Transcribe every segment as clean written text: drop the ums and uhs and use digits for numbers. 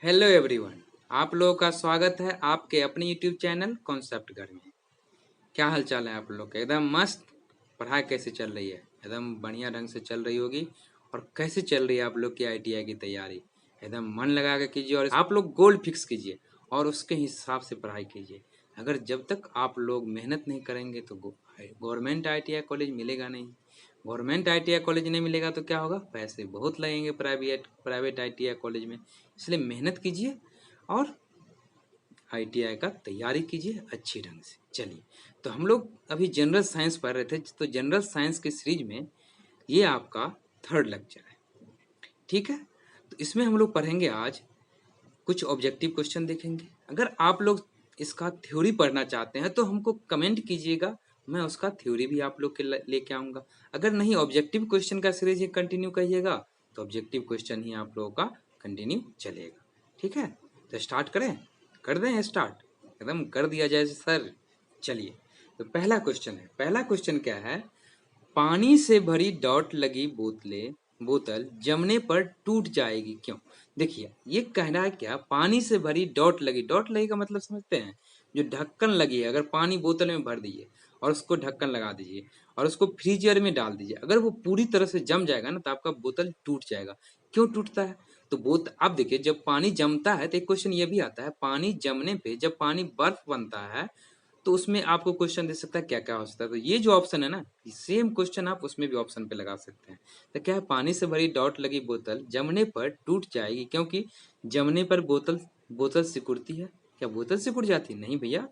Hello everyone, आप लोगों का स्वागत है आपके अपने यूट्यूब चैनल कॉन्सेप्ट घर में। क्या हाल चाल है आप लोग का? एकदम मस्त। पढ़ाई कैसे चल रही है? एकदम बढ़िया ढंग से चल रही होगी। और कैसे चल रही है आप लोग की आईटीआई की तैयारी? एकदम मन लगा के कीजिए और आप लोग गोल फिक्स कीजिए और उसके हिसाब से पढ़ाई कीजिए। अगर जब तक आप लोग मेहनत नहीं करेंगे तो गवर्नमेंट आईटीआई कॉलेज मिलेगा नहीं। गवर्नमेंट आईटीआई कॉलेज नहीं मिलेगा तो क्या होगा? पैसे बहुत लगेंगे प्राइवेट प्राइवेट आईटीआई कॉलेज में। इसलिए मेहनत कीजिए और आईटीआई का तैयारी कीजिए अच्छी ढंग से। चलिए, तो हम लोग अभी जनरल साइंस पढ़ रहे थे, तो जनरल साइंस की सीरीज में ये आपका थर्ड लेक्चर है। ठीक है, तो इसमें हम लोग पढ़ेंगे आज कुछ ऑब्जेक्टिव क्वेश्चन देखेंगे। अगर आप लोग इसका थ्योरी पढ़ना चाहते हैं तो हमको कमेंट कीजिएगा, मैं उसका थ्योरी भी आप लोग के लेके आऊँगा। अगर नहीं ऑब्जेक्टिव क्वेश्चन का सीरीज ही कंटिन्यू कहिएगा तो ऑब्जेक्टिव क्वेश्चन ही आप लोगों का कंटिन्यू चलेगा। ठीक है, तो स्टार्ट करें? कर दें स्टार्ट? एकदम कर दिया जाए सर। चलिए, तो पहला क्वेश्चन है। पहला क्वेश्चन क्या है? पानी से भरी डॉट लगी बोतल जमने पर टूट जाएगी क्यों? देखिए, ये कह रहा है क्या? पानी से भरी डॉट लगी का मतलब समझते हैं? जो ढक्कन लगी है, अगर पानी बोतल में भर दीजिए और उसको ढक्कन लगा दीजिए और उसको फ्रीजर में डाल दीजिए, अगर वो पूरी तरह से जम जाएगा ना तो आपका बोतल टूट जाएगा। क्यों टूटता है? तो बोतल, अब देखिए, जब पानी जमता है तो एक क्वेश्चन ये भी आता है, पानी जमने पे जब पानी बर्फ बनता है तो उसमें आपको क्वेश्चन दे सकता है क्या क्या हो सकता है। तो ये जो ऑप्शन है ना, सेम क्वेश्चन आप उसमें भी ऑप्शन पे लगा सकते हैं। तो क्या है? पानी से भरी डॉट लगी बोतल जमने पर टूट जाएगी क्योंकि जमने पर बोतल बोतल सिकुड़ती है। क्या बोतल सिकुड़ जाती है? नहीं भैया।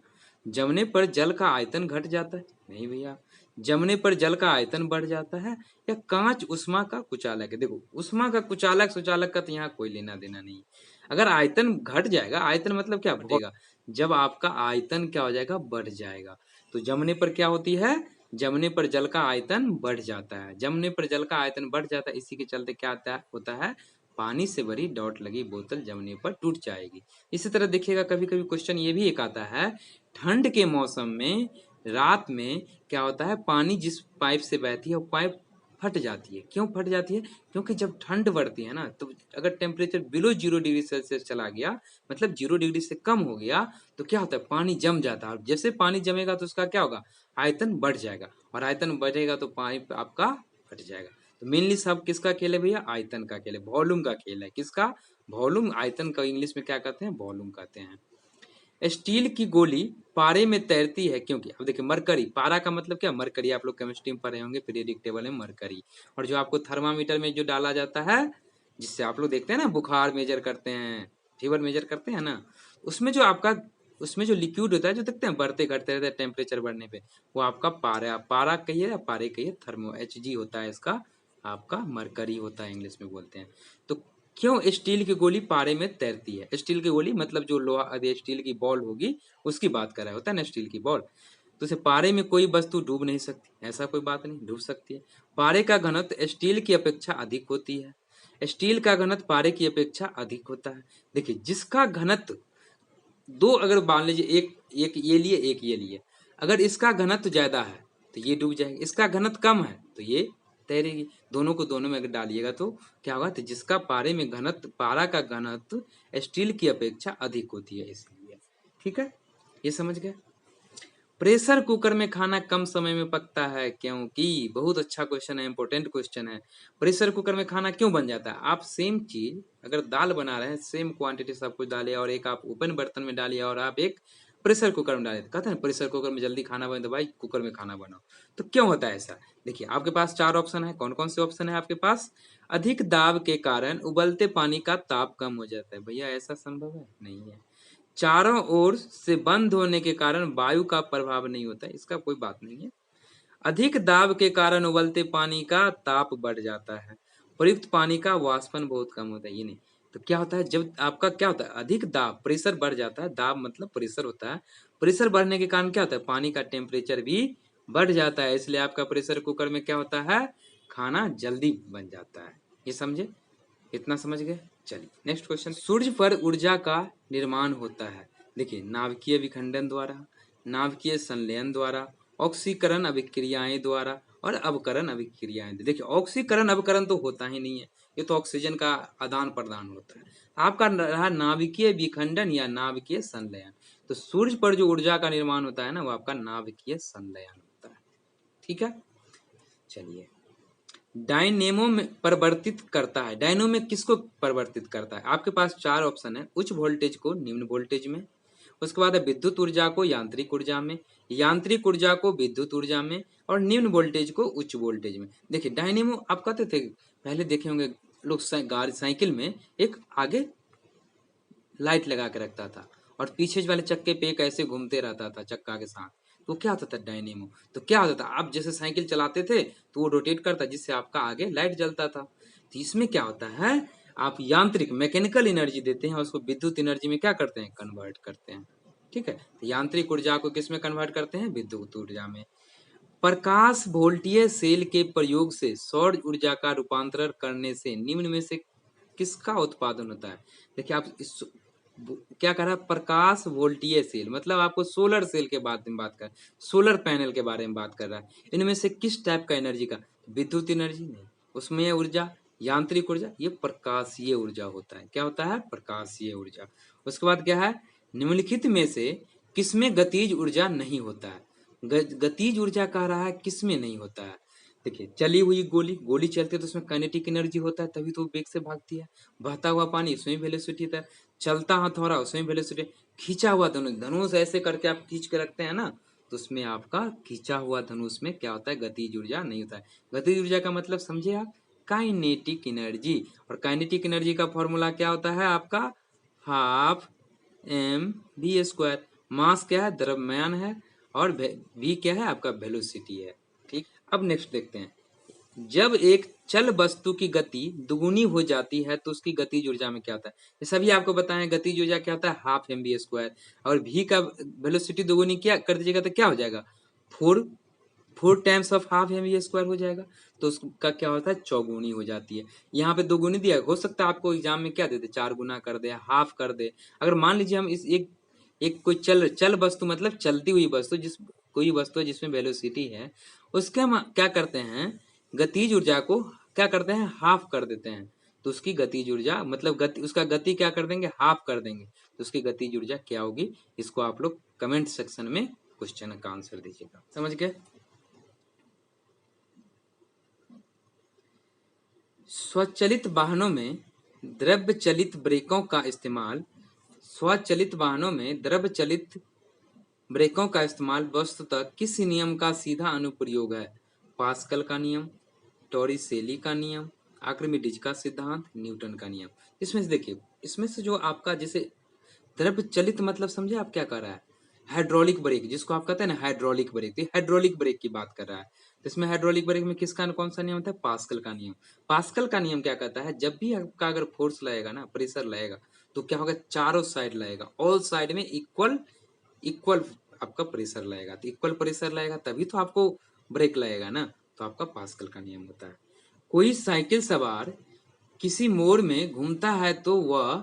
जमने पर जल का आयतन घट जाता है? नहीं भैया। जमने पर जल का आयतन बढ़ जाता है। या कांच उष्मा का कुचालक है? देखो, उष्मा का कुचालक सुचालक का तो यहाँ कोई लेना देना नहीं। अगर आयतन घट जाएगा, आयतन मतलब क्या घटेगा? जब आपका आयतन क्या हो जाएगा? बढ़ जाएगा। तो जमने पर क्या होती है? जमने पर जल का आयतन बढ़ जाता है। जमने पर जल का आयतन बढ़ जाता है, इसी के चलते क्या होता है? पानी से भरी डॉट लगी बोतल जमने पर टूट जाएगी। इसी तरह देखिएगा, कभी कभी क्वेश्चन ये भी एक आता है, ठंड के मौसम में रात में क्या होता है? पानी जिस पाइप से बहती है वो पाइप फट जाती है। क्यों फट जाती है? क्योंकि जब ठंड बढ़ती है ना, तो अगर टेम्परेचर बिलो 0 डिग्री सेल्सियस चला गया, मतलब 0 डिग्री से कम हो गया, तो क्या होता है? पानी जम जाता है। और जैसे पानी जमेगा तो उसका क्या होगा? आयतन बढ़ जाएगा, और आयतन बढ़ेगा तो पाइप आपका फट जाएगा। तो मेनली सब किसका खेल है भैया? आयतन का खेल है, वॉल्यूम का खेल है। किसका? वॉल्यूम। आयतन का इंग्लिश में क्या कहते हैं? वॉल्यूम कहते हैं। स्टील की गोली पारे में तैरती है क्योंकि, अब देखिए, मरकरी, पारा का मतलब क्या? मरकरी। आप लोग केमिस्ट्री में पढ़े होंगे, पीरियोडिक टेबल में मरकरी। और जो आपको थर्मामीटर में जो डाला जाता है, जिससे आप लोग देखते हैं ना, बुखार मेजर करते हैं, फीवर मेजर करते हैं ना, उसमें जो आपका, उसमें जो लिक्विड होता है, जो देखते हैं बढ़ते घटते रहते हैं टेम्परेचर बढ़ने पे, वो आपका पारा, पारा कहिए या पारे कहिए, थर्मो Hg होता है इसका, आपका मरकरी होता है, इंग्लिश में बोलते हैं। तो क्यों स्टील की गोली पारे में तैरती है? स्टील की गोली मतलब जो लोहा, स्टील की बॉल होगी, उसकी बात कर रहा होता है ना, स्टील की बॉल। तो उसे पारे में कोई वस्तु डूब नहीं सकती, ऐसा कोई बात नहीं, डूब सकती है। पारे का घनत्व स्टील की अपेक्षा अधिक होती है। स्टील का घनत्व पारे की अपेक्षा अधिक होता है। देखिए, जिसका घनत्व दो, अगर मान लीजिए एक एक ये लिए, एक ये लिए, अगर इसका घनत्व ज्यादा है तो ये डूब जाएगी, इसका घनत्व कम है तो ये तैरेगी। दोनों को दोनों में अगर डालिएगा तो क्या होगा? तो जिसका पारे में घनत्व, पारा का घनत्व स्टील की अपेक्षा अधिक होती है, इसलिए। ठीक है, ये समझ गए? प्रेशर कुकर में खाना कम समय में पकता है क्योंकि, बहुत अच्छा क्वेश्चन है, इंपॉर्टेंट क्वेश्चन है। प्रेशर कुकर में खाना क्यों बन जाता है? आप सेम चीज अगर दाल बना रहे हैं, सेम क्वांटिटी सब कुछ डालिए और एक आप ओपन बर्तन में डालिए और आप एक प्रेशर कुकर में डालिए, कहते हैं प्रेशर कुकर में जल्दी खाना बने, तो भाई कुकर में खाना बनाओ। तो क्यों होता है ऐसा? देखिए, आपके पास चार ऑप्शन है। कौन कौन से ऑप्शन है आपके पास? अधिक दाब के कारण उबलते पानी का ताप कम हो जाता है। भैया ऐसा संभव है? नहीं है। चारों ओर से बंद होने के कारण वायु का प्रभाव नहीं होता है, इसका कोई बात नहीं है। अधिक दाब के कारण उबलते पानी का ताप बढ़ जाता है। प्रयुक्त पानी का वाष्पन बहुत कम होता है, ये नहीं। तो क्या होता है? जब आपका क्या होता है? अधिक दाब, प्रेशर बढ़ जाता है, दाब मतलब प्रेशर होता है। प्रेशर बढ़ने के कारण क्या होता है? पानी का टेम्परेचर भी बढ़ जाता है, इसलिए आपका प्रेशर कुकर में क्या होता है? खाना जल्दी बन जाता है। ये समझे? इतना समझ गए? चलिए नेक्स्ट क्वेश्चन। सूर्य पर ऊर्जा का निर्माण होता है, देखिए, नाभिकीय विखंडन द्वारा, नाभिकीय संलयन द्वारा, ऑक्सीकरण अभिक्रियाएं द्वारा और अवकरण अभिक्रियाएं। देखिए ऑक्सीकरण अवकरण तो होता ही नहीं है, ये तो ऑक्सीजन का आदान प्रदान होता है। आपका रहा नाभिकीय विखंडन या नाभिकीय संलयन। तो सूर्य पर जो ऊर्जा का निर्माण होता है ना, वो आपका नाभिकीय संलयन होता है। ठीक है, चलिए डायनेमो में परिवर्तित करता है। डायनेमो में किसको परिवर्तित करता है? आपके पास चार ऑप्शन है। उच्च वोल्टेज को निम्न वोल्टेज में, उसके बाद है विद्युत ऊर्जा को यांत्रिक ऊर्जा में, यांत्रिक ऊर्जा को विद्युत ऊर्जा में, और निम्न वोल्टेज को उच्च वोल्टेज में। देखिए डायनेमो आप कहते थे, पहले देखे होंगे लोग गाड़ी साइकिल में एक आगे लाइट लगा के रखता था और पीछे वाले चक्के पे एक ऐसे घूमते रहता था चक्का के साथ, तो क्या होता था डायनेमो। तो क्या होता था, आप जैसे साइकिल चलाते थे तो वो रोटेट करता जिससे आपका आगे लाइट जलता था। तो इसमें क्या होता है, आप यांत्रिक मैकेनिकल एनर्जी देते हैं और उसको विद्युत एनर्जी में क्या करते हैं, कन्वर्ट करते हैं। ठीक है, तो यांत्रिक ऊर्जा को किस में कन्वर्ट करते हैं, विद्युत ऊर्जा में। प्रकाश वोल्टीय सेल के प्रयोग से सौर ऊर्जा का रूपांतरण करने से निम्न में से किसका उत्पादन होता है। देखिए आप क्या कर रहा है, प्रकाश वोल्टीय सेल मतलब आपको सोलर सेल के बारे में बात कर, सोलर पैनल के बारे में बात कर रहा है। इनमें से किस टाइप का एनर्जी का, विद्युत एनर्जी नहीं, उसमें ऊर्जा यांत्रिक ऊर्जा, ये प्रकाशीय ऊर्जा होता है। क्या होता है, प्रकाशीय ऊर्जा। उसके बाद क्या है, निम्नलिखित में से किसमें गतिज ऊर्जा नहीं होता है। गतिज ऊर्जा कह रहा है किसमें नहीं होता है। देखिए चली हुई गोली, गोली चलती है तो उसमें काइनेटिक एनर्जी होता है, तभी तो वेग से भागती है। बहता हुआ पानी, उसमें वेलोसिटी होता है। चलता हथौड़ा, उसमें वेलोसिटी। खींचा हुआ धनुष, धनुष ऐसे करके आप खींच के रखते हैं ना, तो उसमें आपका खींचा हुआ धनुष में क्या होता है, गतिज ऊर्जा नहीं होता है। गतिज ऊर्जा का मतलब समझे आप, काइनेटिक एनर्जी। और काइनेटिक एनर्जी का फॉर्मूला क्या होता है आपका, हाफ एम वी स्क्वायर। मास क्या है, द्रव्यमान है, और वी क्या है, आपका वेलोसिटी है। ठीक, अब नेक्स्ट देखते हैं। जब एक चल वस्तु की गति दुगुनी हो जाती है तो उसकी गतिज ऊर्जा में क्या होता है। ये सभी आपको बताएं, गतिज ऊर्जा क्या होता है, हाफ एम वी स्क्वायर। और वी का वेलोसिटी दुगुनी क्या कर दीजिएगा तो क्या हो जाएगा, four four times of half M V square हो जाएगा। तो उसका क्या होता है, चौगुनी हो जाती है। यहाँ पे दोगुनी दिया, हो सकता है आपको एग्जाम में क्या दे दे, चार गुना कर दे, हाफ कर दे। अगर मान लीजिए हम इस एक कोई चल वस्तु मतलब चलती हुई वस्तु, जिस कोई वस्तु है जिसमें वेलोसिटी है, उसके हम क्या करते हैं, गतिज ऊर्जा को क्या करते हैं, हाफ कर देते हैं। तो उसकी गतिज ऊर्जा मतलब गति, उसका गति क्या कर देंगे, हाफ कर देंगे। तो उसकी गतिज ऊर्जा क्या होगी, इसको आप लोग कमेंट सेक्शन में क्वेश्चन का आंसर दीजिएगा। समझ गए। स्वचालित वाहनों में द्रव्य चलित ब्रेकों का इस्तेमाल, स्वचालित वाहनों में द्रव्य चलित ब्रेकों का इस्तेमाल वस्तुतः किस नियम का सीधा अनुप्रयोग है। पास्कल का नियम, टॉरिसेली का नियम, आर्किमिडीज का सिद्धांत, न्यूटन का नियम। इसमें से देखिए, इसमें से जो आपका जैसे द्रव्य चलित मतलब समझे आप क्या कर रहा है, हाइड्रोलिक ब्रेक जिसको आप कहते हैं ना, हाइड्रोलिक ब्रेक, तो हाइड्रोलिक ब्रेक की बात कर रहा है। तो इसमें हाइड्रोलिक ब्रेक में किसका कौन सा नियम होता है, पास्कल का नियम। पास्कल का नियम क्या कहता है, जब भी आपका अगर फोर्स लगेगा ना, प्रेशर लगेगा, तो क्या होगा, चारों साइड लगेगा, ऑल साइड में इक्वल इक्वल आपका प्रेशर लगेगा। तो इक्वल प्रेशर लगेगा तभी तो आपको ब्रेक लगेगा ना, तो आपका पास्कल का नियम होता है। कोई साइकिल सवार किसी मोड़ में घूमता है तो वह,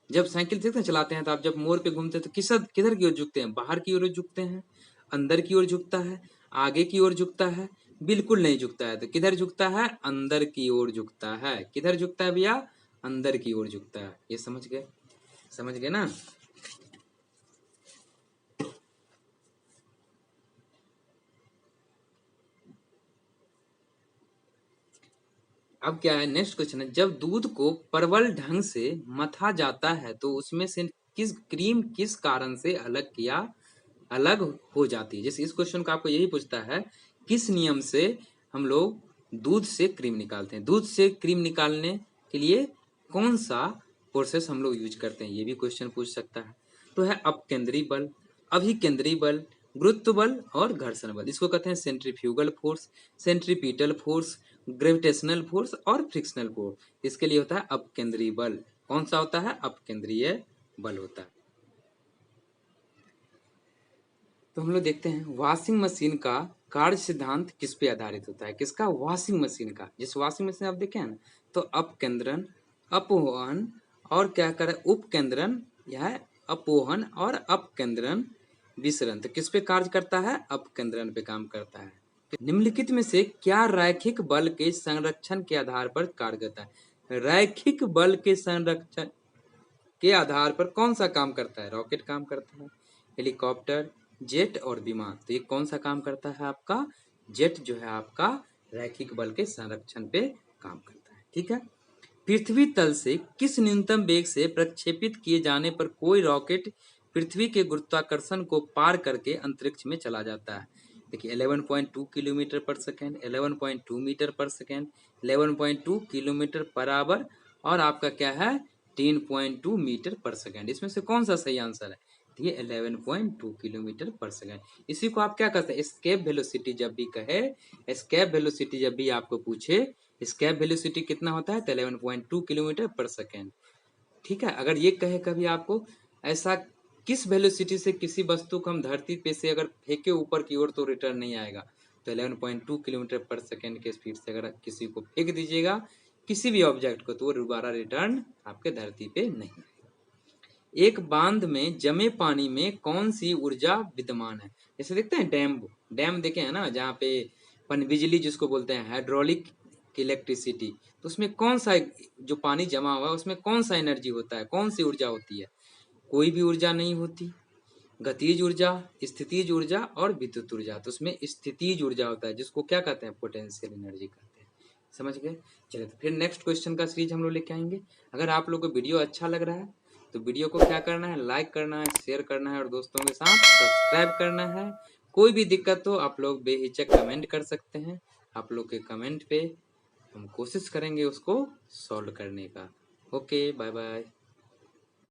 जब साइकिल देखते हैं चलाते हैं तो आप जब मोड़ पे घूमते हैं तो किधर की ओर झुकते हैं, बाहर की ओर झुकते हैं, अंदर की ओर झुकता है, आगे की ओर झुकता है, बिल्कुल नहीं झुकता है। तो किधर झुकता है, अंदर की ओर झुकता है। किधर झुकता है भैया, अंदर की ओर झुकता है। ये समझ गए, समझ गए ना। अब क्या है, नेक्स्ट क्वेश्चन है, जब दूध को प्रबल ढंग से मथा जाता है तो उसमें से क्रीम किस कारण से अलग हो जाती है। जैसे इस क्वेश्चन को आपको यही पूछता है, किस नियम से हम लोग दूध से क्रीम निकालते हैं, दूध से क्रीम निकालने के लिए कौन सा प्रोसेस हम लोग यूज करते हैं, ये भी क्वेश्चन पूछ सकता है। तो है अपकेंद्री बल, अभिकेंद्री बल, गुरुत्व बल और घर्षण बल। इसको कहते हैं centrifugal force, centripetal force, gravitational force और फ्रिक्शनल फोर्स। इसके लिए होता है अपकेंद्रीय बल। कौन सा होता है, अपकेंद्रीय बल होता है। तो हम लोग देखते हैं वॉशिंग मशीन का कार्य सिद्धांत किस पे आधारित होता है, किसका, वॉशिंग मशीन का। जिस वॉशिंग मशीन आप देखें ना, तो अपकेंद्रन, अपोहन और क्या करे, उपकेंद्रन, यह अपोहन और अपकेंद्रन विसरण। तो किस पे कार्य करता है, अपकेंद्रन पे काम करता है। निम्नलिखित में से क्या रैखिक बल के संरक्षण के आधार पर कार्य करता है? रैखिक बल के संरक्षण के आधार पर कौन सा काम करता है? रॉकेट काम करता है, हेलीकॉप्टर, जेट और विमान। तो ये कौन सा काम करता है? आपका जेट जो है आपका रैखिक बल के संरक्षण पे काम करता है। ठीक है। पृथ्वी तल से किस न्यूनतम वेग से प्रक्षेपित किए जाने पर कोई रॉकेट पृथ्वी के गुरुत्वाकर्षण को पार करके अंतरिक्ष में चला जाता है? देखिए 11.2 किलोमीटर पर सेकेंड, 11.2 मीटर पर सेकेंड, 11.2 किलोमीटर पर आवर और आपका क्या है 10.2 मीटर पर सेकेंड। इसमें से कौन सा सही आंसर है? ये 11.2 किलोमीटर पर सेकेंड। इसी को आप क्या कहते हैं? एस्केप वेलोसिटी जब भी कहे, एस्केप वेलोसिटी जब भी आपको पूछे, एस्केप वेलोसिटी कितना होता है? तो 11.2 किलोमीटर पर सेकेंड। ठीक है। अगर ये कहे कभी आपको ऐसा किस वेलोसिटी से किसी वस्तु को हम धरती पे से अगर फेंके ऊपर की ओर तो रिटर्न नहीं आएगा, तो 11.2 किलोमीटर पर सेकेंड के स्पीड से अगर किसी को फेंक दीजिएगा किसी भी ऑब्जेक्ट को, तो वो दोबारा रिटर्न आपके धरती पे नहीं आएगा। एक बांध में जमे पानी में कौन सी ऊर्जा विद्यमान है? जैसे देखते हैं डैम, डैम देखे हैं ना, जहाँ पे बिजली जिसको बोलते हैं हाइड्रोलिक इलेक्ट्रिसिटी, तो उसमें कौन सा जो पानी जमा हुआ है उसमें कौन सा एनर्जी होता है, कौन सी ऊर्जा होती है? कोई भी ऊर्जा नहीं होती। गतिज ऊर्जा, स्थितिज ऊर्जा और विद्युत ऊर्जा। तो उसमें स्थितिज ऊर्जा होता है जिसको क्या कहते हैं? पोटेंशियल एनर्जी कहते हैं। समझ गए? चलिए तो फिर नेक्स्ट क्वेश्चन का सीरीज हम लोग लेके आएंगे। अगर आप लोग को वीडियो अच्छा लग रहा है तो वीडियो को क्या करना है? लाइक करना है, शेयर करना है और दोस्तों के साथ सब्सक्राइब करना है। कोई भी दिक्कत हो आप लोग बेहिचक कमेंट कर सकते हैं। आप लोग के कमेंट पे हम कोशिश करेंगे उसको सॉल्व करने का। Okay, bye bye.